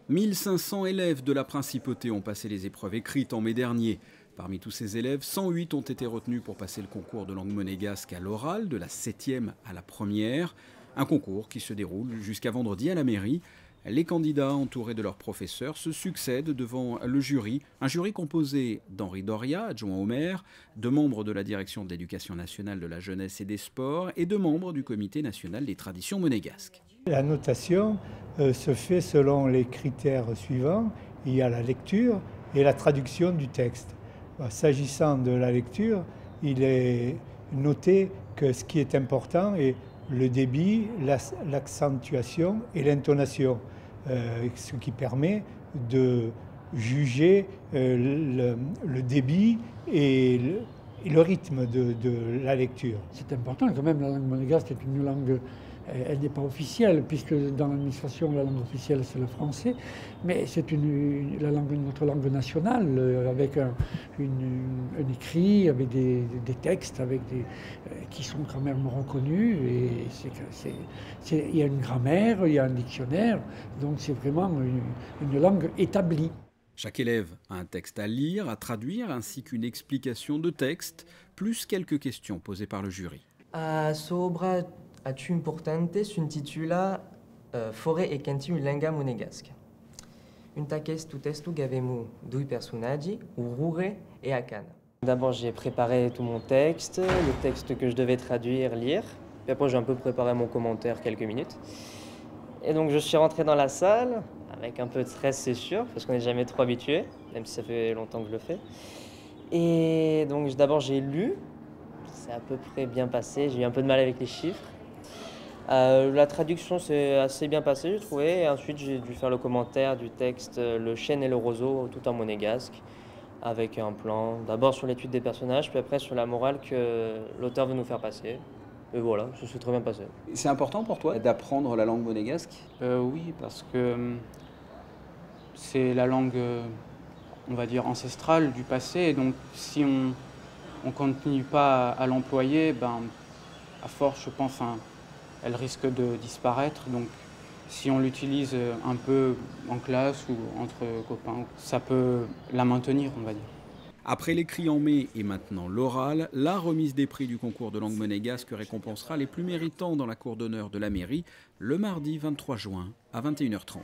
1500 élèves de la Principauté ont passé les épreuves écrites en mai dernier. Parmi tous ces élèves, 108 ont été retenus pour passer le concours de langue monégasque à l'oral, de la 7e à la 1re. Un concours qui se déroule jusqu'à vendredi à la mairie. Les candidats, entourés de leurs professeurs, se succèdent devant le jury. Un jury composé d'Henri Doria, adjoint au maire, de membres de la direction de l'éducation nationale, de la jeunesse et des sports et de membres du comité national des traditions monégasques. La notation se fait selon les critères suivants. Il y a la lecture et la traduction du texte. S'agissant de la lecture, il est noté que ce qui est important est le débit, l'accentuation et l'intonation, ce qui permet de juger le débit et le rythme de la lecture. C'est important quand même, la langue monégasque est une langue, elle n'est pas officielle, puisque dans l'administration, la langue officielle, c'est le français, mais c'est notre langue nationale, avec un écrit, avec des textes qui sont quand même reconnus, et il y a une grammaire, il y a un dictionnaire, donc c'est vraiment une langue établie. Chaque élève a un texte à lire, à traduire, ainsi qu'une explication de texte, plus quelques questions posées par le jury. Sobre aciò importante s'intitula Fore e canti in lingua monégasque. Un questo testo avevamo due personaggi, Urure et Akan. D'abord, j'ai préparé tout mon texte, le texte que je devais traduire, lire. Puis après, j'ai un peu préparé mon commentaire quelques minutes. Et donc, je suis rentré dans la salle, avec un peu de stress, c'est sûr, parce qu'on n'est jamais trop habitué, même si ça fait longtemps que je le fais. Et donc, d'abord, j'ai lu. C'est à peu près bien passé. J'ai eu un peu de mal avec les chiffres. La traduction s'est assez bien passée, j'ai trouvé. Et ensuite, j'ai dû faire le commentaire du texte Le chêne et le roseau, tout en monégasque, avec un plan, d'abord sur l'étude des personnages, puis après sur la morale que l'auteur veut nous faire passer. Et voilà, ça s'est très bien passé. C'est important pour toi d'apprendre la langue monégasque ? Oui, parce que c'est la langue, on va dire, ancestrale du passé. Et donc, si on ne continue pas à l'employer, à force, je pense, elle risque de disparaître. Donc, si on l'utilise un peu en classe ou entre copains, ça peut la maintenir, on va dire. Après l'écrit en mai et maintenant l'oral, la remise des prix du concours de langue monégasque récompensera les plus méritants dans la cour d'honneur de la mairie le mardi 23 juin à 21h30.